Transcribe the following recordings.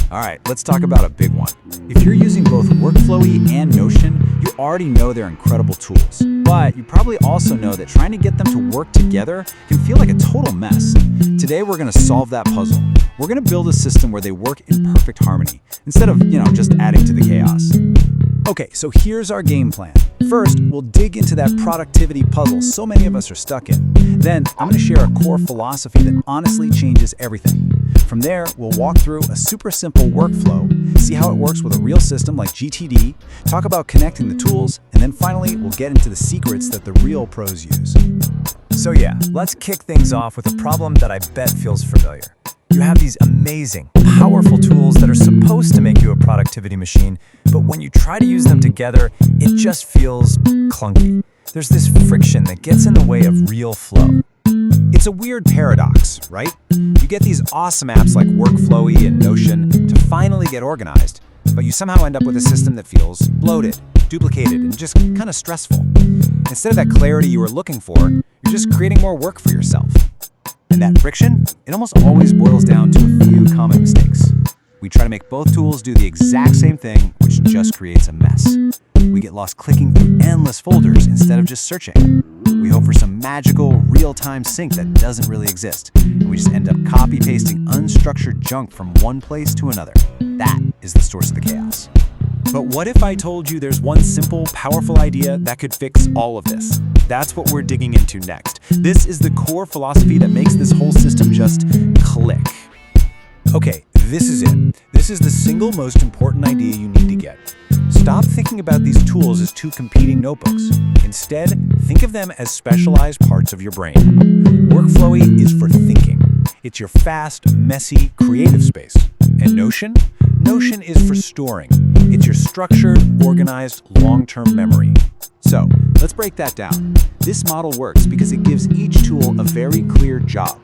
All right, let's talk about a big one. If you're using both Workflowy and Notion, you already know they're incredible tools. But you probably also know that trying to get them to work together can feel like a total mess. Today, we're going to solve that puzzle. We're going to build a system where they work in perfect harmony, instead of, just adding to the chaos. Okay, so here's our game plan. First, we'll dig into that productivity puzzle so many of us are stuck in. Then, I'm going to share a core philosophy that honestly changes everything. From there, we'll walk through a super simple workflow, see how it works with a real system like GTD, talk about connecting the tools, and then finally, we'll get into the secrets that the real pros use. So yeah, let's kick things off with a problem that I bet feels familiar. You have these amazing, powerful tools that are supposed to make you a productivity machine, but when you try to use them together, it just feels clunky. There's this friction that gets in the way of real flow. It's a weird paradox, right? You get these awesome apps like Workflowy and Notion to finally get organized, but you somehow end up with a system that feels bloated, duplicated, and just kind of stressful. Instead of that clarity you were looking for, you're just creating more work for yourself. And that friction, it almost always boils down to a few common mistakes. We try to make both tools do the exact same thing, which just creates a mess. We get lost clicking through endless folders instead of just searching. We hope for some magical, real-time sync that doesn't really exist. And we just end up copy-pasting unstructured junk from one place to another. That is the source of the chaos. But what if I told you there's one simple, powerful idea that could fix all of this? That's what we're digging into next. This is the core philosophy that makes this whole system just click. Okay, this is it. This is the single most important idea you need to get. Stop thinking about these tools as two competing notebooks. Instead, think of them as specialized parts of your brain. Workflowy is for thinking. It's your fast, messy, creative space. And Notion? Notion is for storing. It's your structured, organized, long-term memory. So, let's break that down. This model works because it gives each tool a very clear job.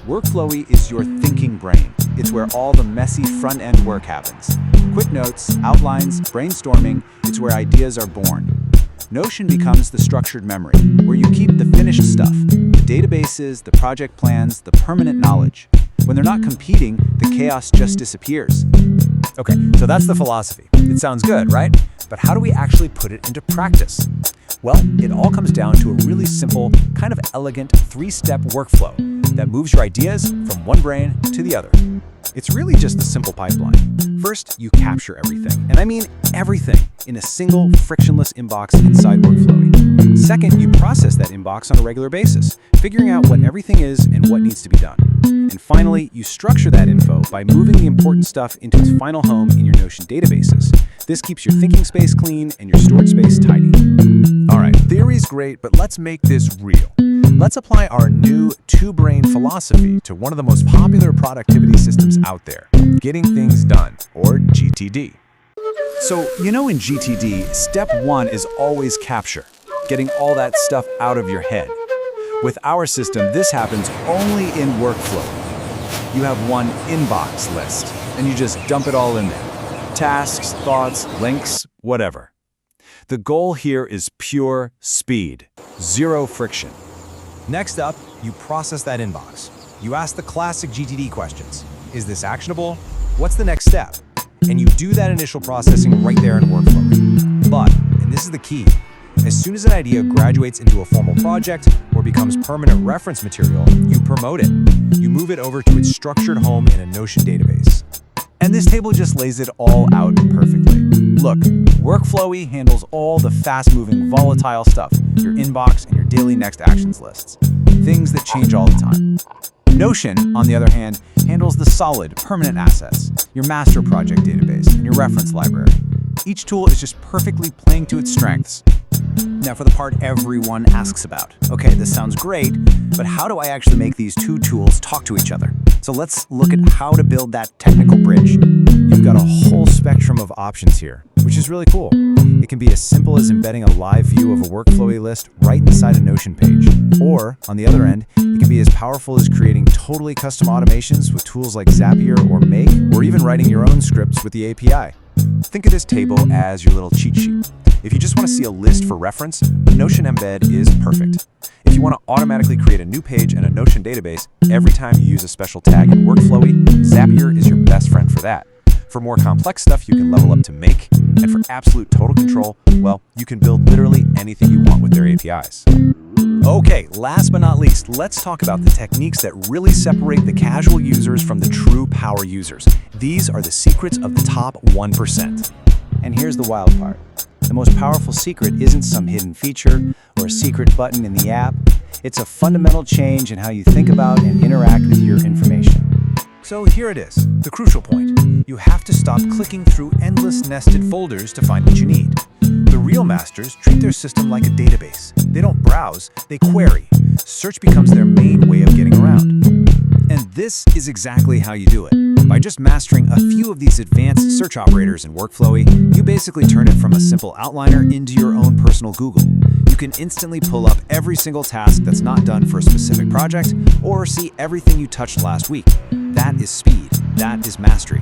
Workflowy is your thinking brain. It's where all the messy front-end work happens. Quick notes, outlines, brainstorming, it's where ideas are born. Notion becomes the structured memory, where you keep the finished stuff, the databases, the project plans, the permanent knowledge. When they're not competing, the chaos just disappears. Okay, so that's the philosophy. It sounds good, right? But how do we actually put it into practice? Well, it all comes down to a really simple, kind of elegant three-step workflow that moves your ideas from one brain to the other. It's really just a simple pipeline. First, you capture everything, and I mean everything, in a single, frictionless inbox inside Workflowy. Second, you process that inbox on a regular basis, figuring out what everything is and what needs to be done. And finally, you structure that info by moving the important stuff into its final home in your Notion databases. This keeps your thinking space clean and your stored space tidy. All right, theory's great, but let's make this real. Let's apply our new two-brain philosophy to one of the most popular productivity systems out there, Getting Things Done, or GTD. So, in GTD, step one is always capture, getting all that stuff out of your head. With our system, this happens only in Workflow. You have one inbox list, and you just dump it all in there. Tasks, thoughts, links, whatever. The goal here is pure speed, zero friction. Next up, you process that inbox. You ask the classic GTD questions. Is this actionable? What's the next step? And you do that initial processing right there in Workflow. But, and this is the key, as soon as an idea graduates into a formal project or becomes permanent reference material, you promote it. You move it over to its structured home in a Notion database. And this table just lays it all out perfectly. Look, Workflowy handles all the fast-moving, volatile stuff, your inbox and your daily next actions lists, things that change all the time. Notion, on the other hand, handles the solid, permanent assets, your master project database, and your reference library. Each tool is just perfectly playing to its strengths. Now for the part everyone asks about. Okay, this sounds great, but how do I actually make these two tools talk to each other? So let's look at how to build that technical bridge. You've got a whole spectrum of options here, which is really cool. It can be as simple as embedding a live view of a Workflowy list right inside a Notion page. Or, on the other end, it can be as powerful as creating totally custom automations with tools like Zapier or Make, or even writing your own scripts with the API. Think of this table as your little cheat sheet. If you just want to see a list for reference, Notion Embed is perfect. If you want to automatically create a new page in a Notion database every time you use a special tag in Workflowy, Zapier is your best friend for that. For more complex stuff, you can level up to Make. And for absolute total control, well, you can build literally anything you want with their APIs. Okay, last but not least, let's talk about the techniques that really separate the casual users from the true power users. These are the secrets of the top 1%. And here's the wild part. The most powerful secret isn't some hidden feature or a secret button in the app. It's a fundamental change in how you think about and interact with your information. So here it is, the crucial point. You have to stop clicking through endless nested folders to find what you need. The real masters treat their system like a database. They don't browse, they query. Search becomes their main way of getting around. And this is exactly how you do it. By just mastering a few of these advanced search operators in Workflowy, you basically turn it from a simple outliner into your own personal Google. You can instantly pull up every single task that's not done for a specific project, or see everything you touched last week. That is speed. That is mastery.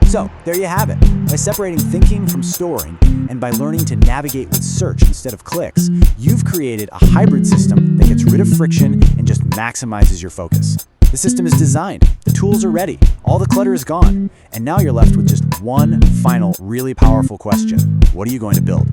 So, there you have it. By separating thinking from storing, and by learning to navigate with search instead of clicks, you've created a hybrid system that gets rid of friction and just maximizes your focus. The system is designed, the tools are ready, all the clutter is gone, and now you're left with just one final, really powerful question. What are you going to build?